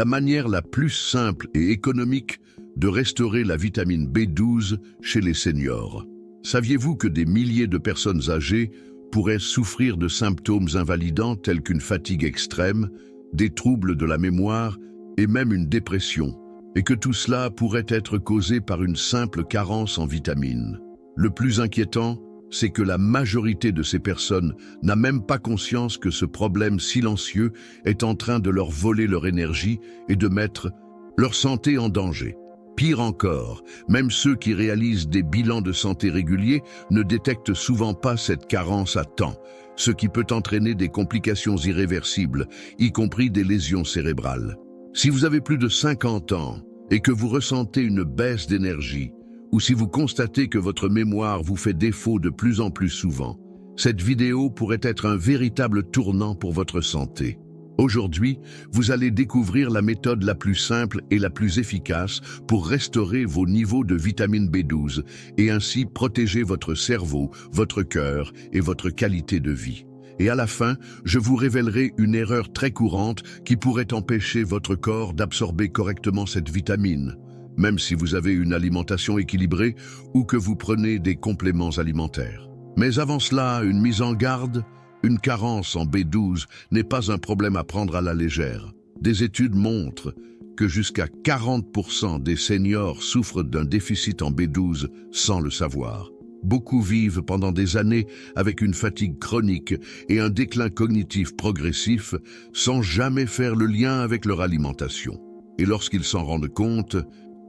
la manière la plus simple et économique de restaurer la vitamine B12 chez les seniors. Saviez-vous que des milliers de personnes âgées pourraient souffrir de symptômes invalidants tels qu'une fatigue extrême, des troubles de la mémoire et même une dépression, et que tout cela pourrait être causé par une simple carence en vitamines? Le plus inquiétant, c'est que la majorité de ces personnes n'a même pas conscience que ce problème silencieux est en train de leur voler leur énergie et de mettre leur santé en danger. Pire encore, même ceux qui réalisent des bilans de santé réguliers ne détectent souvent pas cette carence à temps, ce qui peut entraîner des complications irréversibles, y compris des lésions cérébrales. Si vous avez plus de 50 ans et que vous ressentez une baisse d'énergie, ou si vous constatez que votre mémoire vous fait défaut de plus en plus souvent, cette vidéo pourrait être un véritable tournant pour votre santé. Aujourd'hui, vous allez découvrir la méthode la plus simple et la plus efficace pour restaurer vos niveaux de vitamine B12 et ainsi protéger votre cerveau, votre cœur et votre qualité de vie. Et à la fin, je vous révélerai une erreur très courante qui pourrait empêcher votre corps d'absorber correctement cette vitamine, même si vous avez une alimentation équilibrée ou que vous prenez des compléments alimentaires. Mais avant cela, une mise en garde. Une carence en B12 n'est pas un problème à prendre à la légère. Des études montrent que jusqu'à 40% des seniors souffrent d'un déficit en B12 sans le savoir. Beaucoup vivent pendant des années avec une fatigue chronique et un déclin cognitif progressif sans jamais faire le lien avec leur alimentation. Et lorsqu'ils s'en rendent compte,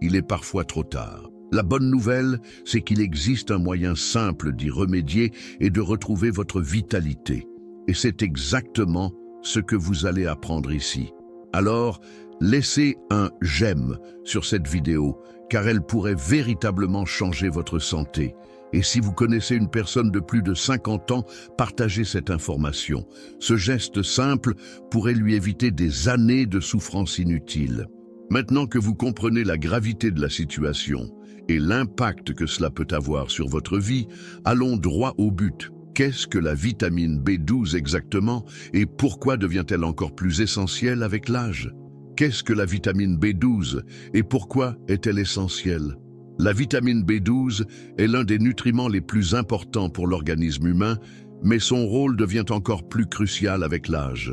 il est parfois trop tard. La bonne nouvelle, c'est qu'il existe un moyen simple d'y remédier et de retrouver votre vitalité. Et c'est exactement ce que vous allez apprendre ici. Alors, laissez un j'aime sur cette vidéo, car elle pourrait véritablement changer votre santé. Et si vous connaissez une personne de plus de 50 ans, partagez cette information. Ce geste simple pourrait lui éviter des années de souffrance inutile. Maintenant que vous comprenez la gravité de la situation et l'impact que cela peut avoir sur votre vie, allons droit au but. Qu'est-ce que la vitamine B12 exactement et pourquoi devient-elle encore plus essentielle avec l'âge? Qu'est-ce que la vitamine B12 et pourquoi est-elle essentielle? La vitamine B12 est l'un des nutriments les plus importants pour l'organisme humain, mais son rôle devient encore plus crucial avec l'âge.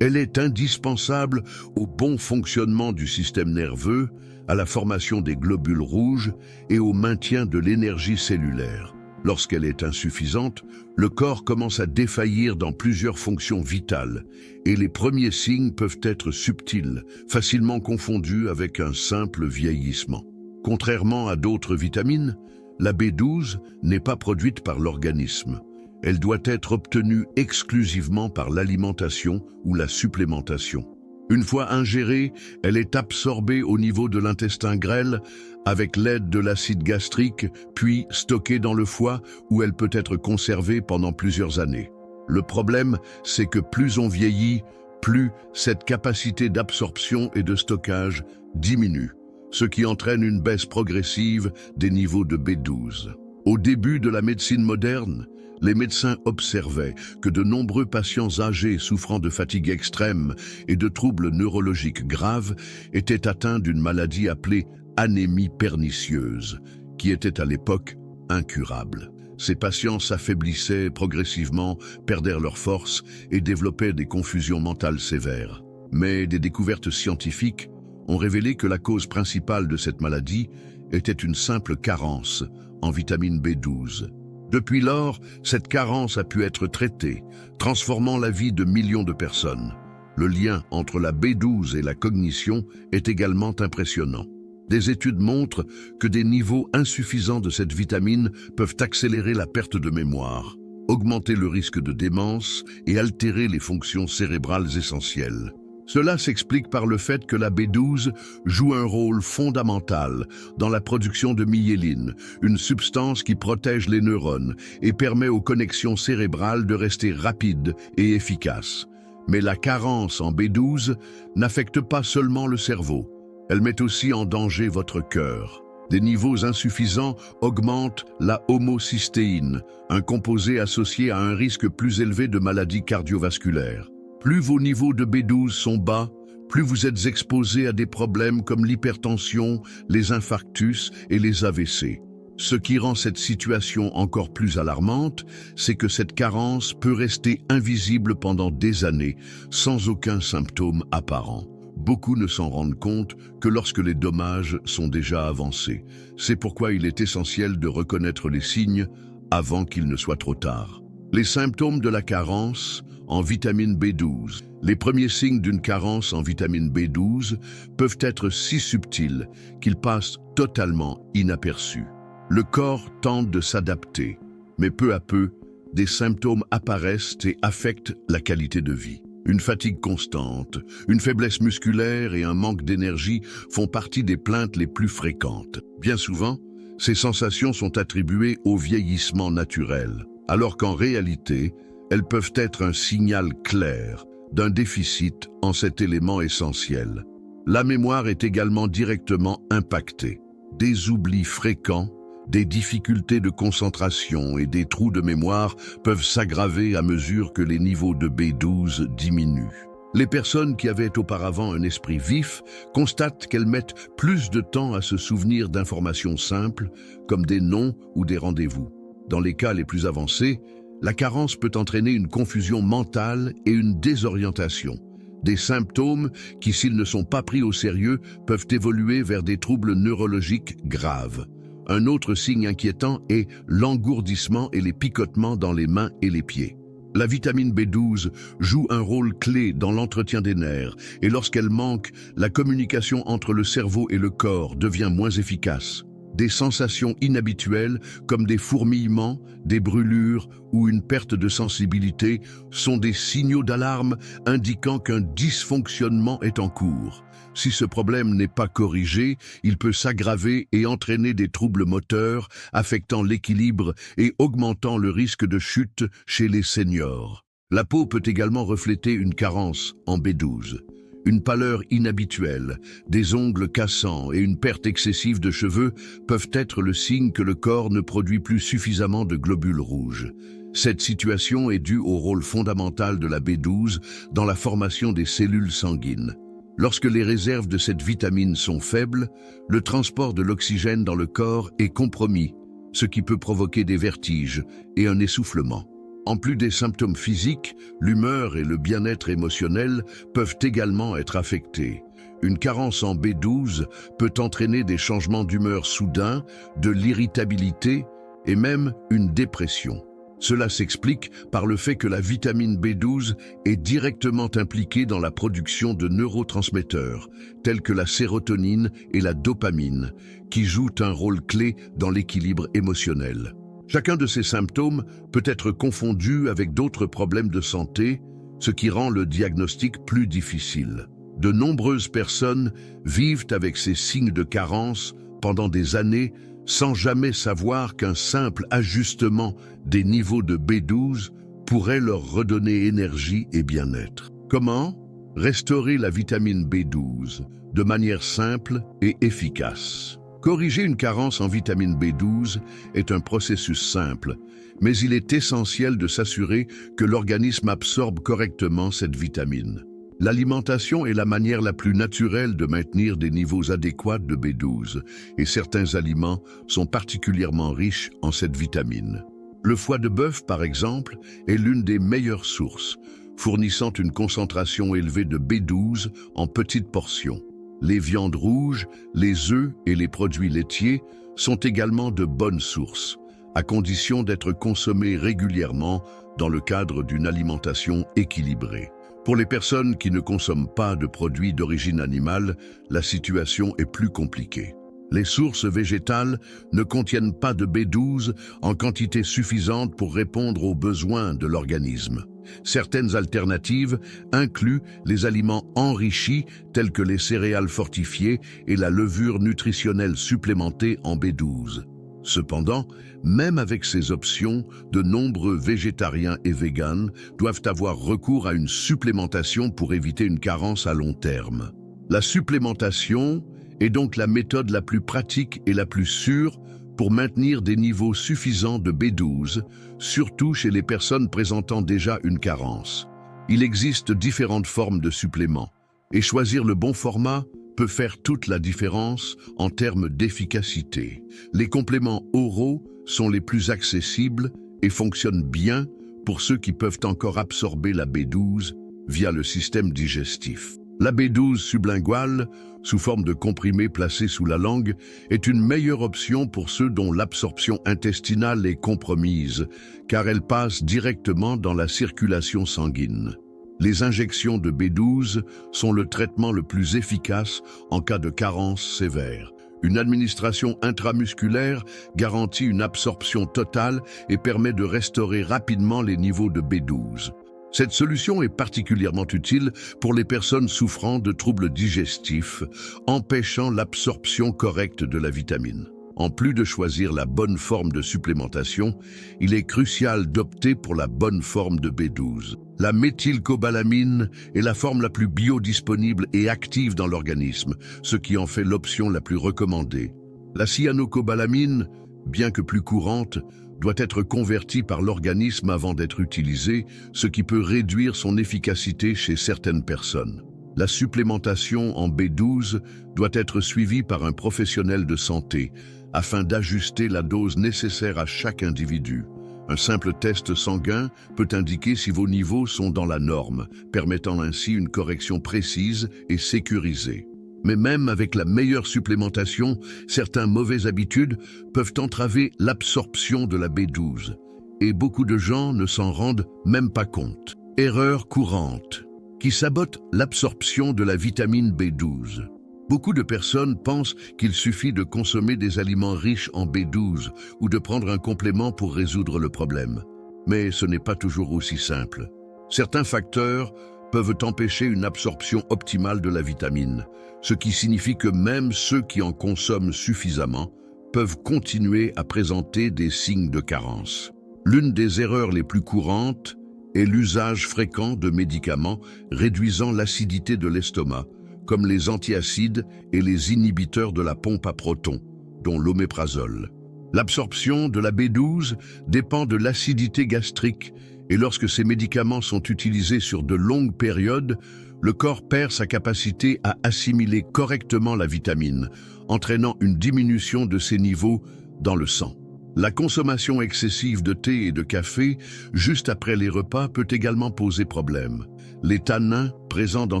Elle est indispensable au bon fonctionnement du système nerveux, à la formation des globules rouges et au maintien de l'énergie cellulaire. Lorsqu'elle est insuffisante, le corps commence à défaillir dans plusieurs fonctions vitales et les premiers signes peuvent être subtils, facilement confondus avec un simple vieillissement. Contrairement à d'autres vitamines, la B12 n'est pas produite par l'organisme. Elle doit être obtenue exclusivement par l'alimentation ou la supplémentation. Une fois ingérée, elle est absorbée au niveau de l'intestin grêle avec l'aide de l'acide gastrique, puis stockée dans le foie où elle peut être conservée pendant plusieurs années. Le problème, c'est que plus on vieillit, plus cette capacité d'absorption et de stockage diminue, ce qui entraîne une baisse progressive des niveaux de B12. Au début de la médecine moderne, les médecins observaient que de nombreux patients âgés souffrant de fatigue extrême et de troubles neurologiques graves étaient atteints d'une maladie appelée anémie pernicieuse, qui était à l'époque incurable. Ces patients s'affaiblissaient progressivement, perdaient leur force et développaient des confusions mentales sévères. Mais des découvertes scientifiques ont révélé que la cause principale de cette maladie était une simple carence en vitamine B12. Depuis lors, cette carence a pu être traitée, transformant la vie de millions de personnes. Le lien entre la B12 et la cognition est également impressionnant. Des études montrent que des niveaux insuffisants de cette vitamine peuvent accélérer la perte de mémoire, augmenter le risque de démence et altérer les fonctions cérébrales essentielles. Cela s'explique par le fait que la B12 joue un rôle fondamental dans la production de myéline, une substance qui protège les neurones et permet aux connexions cérébrales de rester rapides et efficaces. Mais la carence en B12 n'affecte pas seulement le cerveau, elle met aussi en danger votre cœur. Des niveaux insuffisants augmentent la homocystéine, un composé associé à un risque plus élevé de maladies cardiovasculaires. Plus vos niveaux de B12 sont bas, plus vous êtes exposé à des problèmes comme l'hypertension, les infarctus et les AVC. Ce qui rend cette situation encore plus alarmante, c'est que cette carence peut rester invisible pendant des années, sans aucun symptôme apparent. Beaucoup ne s'en rendent compte que lorsque les dommages sont déjà avancés. C'est pourquoi il est essentiel de reconnaître les signes avant qu'il ne soit trop tard. Les symptômes de la carence en vitamine B12. Les premiers signes d'une carence en vitamine B12 peuvent être si subtils qu'ils passent totalement inaperçus. Le corps tente de s'adapter, mais peu à peu, des symptômes apparaissent et affectent la qualité de vie. Une fatigue constante, une faiblesse musculaire et un manque d'énergie font partie des plaintes les plus fréquentes. Bien souvent, ces sensations sont attribuées au vieillissement naturel, alors qu'en réalité, elles peuvent être un signal clair d'un déficit en cet élément essentiel. La mémoire est également directement impactée. Des oublis fréquents, des difficultés de concentration et des trous de mémoire peuvent s'aggraver à mesure que les niveaux de B12 diminuent. Les personnes qui avaient auparavant un esprit vif constatent qu'elles mettent plus de temps à se souvenir d'informations simples, comme des noms ou des rendez-vous. Dans les cas les plus avancés, la carence peut entraîner une confusion mentale et une désorientation. Des symptômes qui, s'ils ne sont pas pris au sérieux, peuvent évoluer vers des troubles neurologiques graves. Un autre signe inquiétant est l'engourdissement et les picotements dans les mains et les pieds. La vitamine B12 joue un rôle clé dans l'entretien des nerfs et lorsqu'elle manque, la communication entre le cerveau et le corps devient moins efficace. Des sensations inhabituelles comme des fourmillements, des brûlures ou une perte de sensibilité sont des signaux d'alarme indiquant qu'un dysfonctionnement est en cours. Si ce problème n'est pas corrigé, il peut s'aggraver et entraîner des troubles moteurs, affectant l'équilibre et augmentant le risque de chute chez les seniors. La peau peut également refléter une carence en B12. Une pâleur inhabituelle, des ongles cassants et une perte excessive de cheveux peuvent être le signe que le corps ne produit plus suffisamment de globules rouges. Cette situation est due au rôle fondamental de la B12 dans la formation des cellules sanguines. Lorsque les réserves de cette vitamine sont faibles, le transport de l'oxygène dans le corps est compromis, ce qui peut provoquer des vertiges et un essoufflement. En plus des symptômes physiques, l'humeur et le bien-être émotionnel peuvent également être affectés. Une carence en B12 peut entraîner des changements d'humeur soudains, de l'irritabilité et même une dépression. Cela s'explique par le fait que la vitamine B12 est directement impliquée dans la production de neurotransmetteurs, tels que la sérotonine et la dopamine, qui jouent un rôle clé dans l'équilibre émotionnel. Chacun de ces symptômes peut être confondu avec d'autres problèmes de santé, ce qui rend le diagnostic plus difficile. De nombreuses personnes vivent avec ces signes de carence pendant des années sans jamais savoir qu'un simple ajustement des niveaux de B12 pourrait leur redonner énergie et bien-être. Comment restaurer la vitamine B12 de manière simple et efficace? Corriger une carence en vitamine B12 est un processus simple, mais il est essentiel de s'assurer que l'organisme absorbe correctement cette vitamine. L'alimentation est la manière la plus naturelle de maintenir des niveaux adéquats de B12, et certains aliments sont particulièrement riches en cette vitamine. Le foie de bœuf, par exemple, est l'une des meilleures sources, fournissant une concentration élevée de B12 en petites portions. Les viandes rouges, les œufs et les produits laitiers sont également de bonnes sources, à condition d'être consommés régulièrement dans le cadre d'une alimentation équilibrée. Pour les personnes qui ne consomment pas de produits d'origine animale, la situation est plus compliquée. Les sources végétales ne contiennent pas de B12 en quantité suffisante pour répondre aux besoins de l'organisme. Certaines alternatives incluent les aliments enrichis tels que les céréales fortifiées et la levure nutritionnelle supplémentée en B12. Cependant, même avec ces options, de nombreux végétariens et véganes doivent avoir recours à une supplémentation pour éviter une carence à long terme. La supplémentation est donc la méthode la plus pratique et la plus sûre pour maintenir des niveaux suffisants de B12, surtout chez les personnes présentant déjà une carence. Il existe différentes formes de suppléments, Et choisir le bon format peut faire toute la différence en termes d'efficacité. Les compléments oraux sont les plus accessibles et fonctionnent bien pour ceux qui peuvent encore absorber la B12 via le système digestif. La B12 sublinguale, sous forme de comprimés placés sous la langue, est une meilleure option pour ceux dont l'absorption intestinale est compromise, car elle passe directement dans la circulation sanguine. Les injections de B12 sont le traitement le plus efficace en cas de carence sévère. Une administration intramusculaire garantit une absorption totale et permet de restaurer rapidement les niveaux de B12. Cette solution est particulièrement utile pour les personnes souffrant de troubles digestifs, empêchant l'absorption correcte de la vitamine. En plus de choisir la bonne forme de supplémentation, il est crucial d'opter pour la bonne forme de B12. La méthylcobalamine est la forme la plus biodisponible et active dans l'organisme, ce qui en fait l'option la plus recommandée. La cyanocobalamine, bien que plus courante, doit être convertie par l'organisme avant d'être utilisée, ce qui peut réduire son efficacité chez certaines personnes. La supplémentation en B12 doit être suivie par un professionnel de santé afin d'ajuster la dose nécessaire à chaque individu. Un simple test sanguin peut indiquer si vos niveaux sont dans la norme, permettant ainsi une correction précise et sécurisée. Mais même avec la meilleure supplémentation, certaines mauvaises habitudes peuvent entraver l'absorption de la B12. Et beaucoup de gens ne s'en rendent même pas compte. Erreur courante qui sabote l'absorption de la vitamine B12. Beaucoup de personnes pensent qu'il suffit de consommer des aliments riches en B12 ou de prendre un complément pour résoudre le problème. Mais ce n'est pas toujours aussi simple. Certains facteurs peuvent empêcher une absorption optimale de la vitamine, ce qui signifie que même ceux qui en consomment suffisamment peuvent continuer à présenter des signes de carence. L'une des erreurs les plus courantes est l'usage fréquent de médicaments réduisant l'acidité de l'estomac, comme les antiacides et les inhibiteurs de la pompe à protons, dont l'oméprazole. L'absorption de la B12 dépend de l'acidité gastrique et lorsque ces médicaments sont utilisés sur de longues périodes, le corps perd sa capacité à assimiler correctement la vitamine, entraînant une diminution de ses niveaux dans le sang. La consommation excessive de thé et de café juste après les repas peut également poser problème. Les tanins présents dans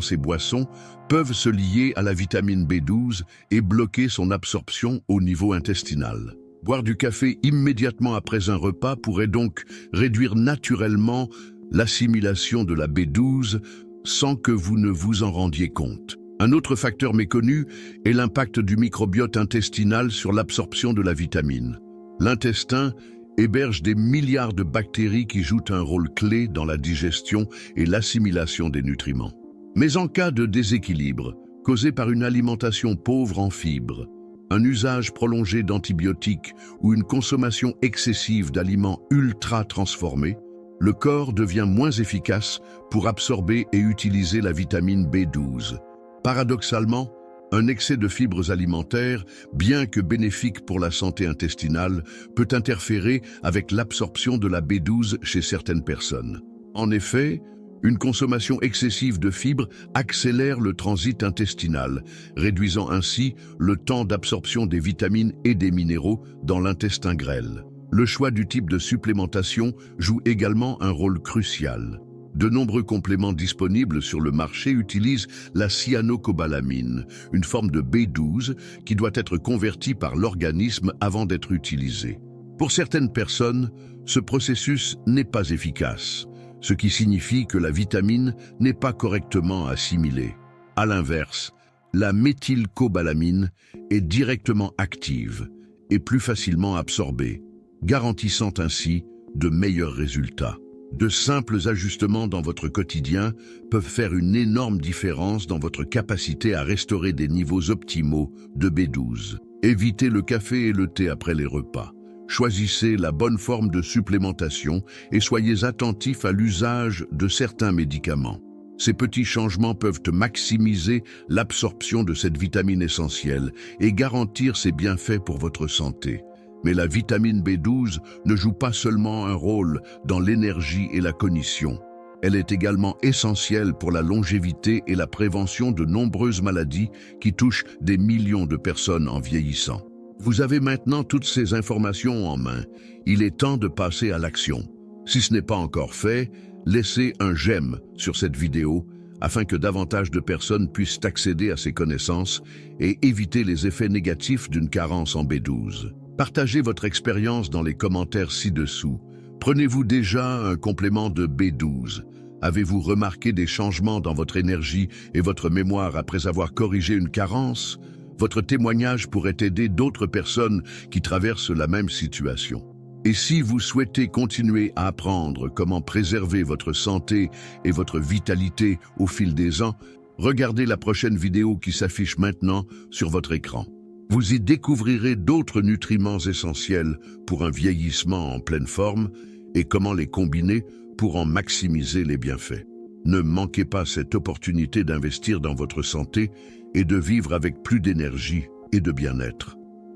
ces boissons peuvent se lier à la vitamine B12 et bloquer son absorption au niveau intestinal. Boire du café immédiatement après un repas pourrait donc réduire naturellement l'assimilation de la B12 sans que vous ne vous en rendiez compte. Un autre facteur méconnu est l'impact du microbiote intestinal sur l'absorption de la vitamine. L'intestin héberge des milliards de bactéries qui jouent un rôle clé dans la digestion et l'assimilation des nutriments. Mais en cas de déséquilibre, causé par une alimentation pauvre en fibres, un usage prolongé d'antibiotiques ou une consommation excessive d'aliments ultra transformés, le corps devient moins efficace pour absorber et utiliser la vitamine B12. Paradoxalement, un excès de fibres alimentaires, bien que bénéfique pour la santé intestinale, peut interférer avec l'absorption de la B12 chez certaines personnes. En effet, une consommation excessive de fibres accélère le transit intestinal, réduisant ainsi le temps d'absorption des vitamines et des minéraux dans l'intestin grêle. Le choix du type de supplémentation joue également un rôle crucial. De nombreux compléments disponibles sur le marché utilisent la cyanocobalamine, une forme de B12 qui doit être convertie par l'organisme avant d'être utilisée. Pour certaines personnes, ce processus n'est pas efficace, ce qui signifie que la vitamine n'est pas correctement assimilée. À l'inverse, la méthylcobalamine est directement active et plus facilement absorbée, garantissant ainsi de meilleurs résultats. De simples ajustements dans votre quotidien peuvent faire une énorme différence dans votre capacité à restaurer des niveaux optimaux de B12. Évitez le café et le thé après les repas. Choisissez la bonne forme de supplémentation et soyez attentifs à l'usage de certains médicaments. Ces petits changements peuvent maximiser l'absorption de cette vitamine essentielle et garantir ses bienfaits pour votre santé. Mais la vitamine B12 ne joue pas seulement un rôle dans l'énergie et la cognition. Elle est également essentielle pour la longévité et la prévention de nombreuses maladies qui touchent des millions de personnes en vieillissant. Vous avez maintenant toutes ces informations en main. Il est temps de passer à l'action. Si ce n'est pas encore fait, laissez un j'aime sur cette vidéo afin que davantage de personnes puissent accéder à ces connaissances et éviter les effets négatifs d'une carence en B12. Partagez votre expérience dans les commentaires ci-dessous. Prenez-vous déjà un complément de B12? Avez-vous remarqué des changements dans votre énergie et votre mémoire après avoir corrigé une carence? Votre témoignage pourrait aider d'autres personnes qui traversent la même situation. Et si vous souhaitez continuer à apprendre comment préserver votre santé et votre vitalité au fil des ans, regardez la prochaine vidéo qui s'affiche maintenant sur votre écran. Vous y découvrirez d'autres nutriments essentiels pour un vieillissement en pleine forme et comment les combiner pour en maximiser les bienfaits. Ne manquez pas cette opportunité d'investir dans votre santé et de vivre avec plus d'énergie et de bien-être.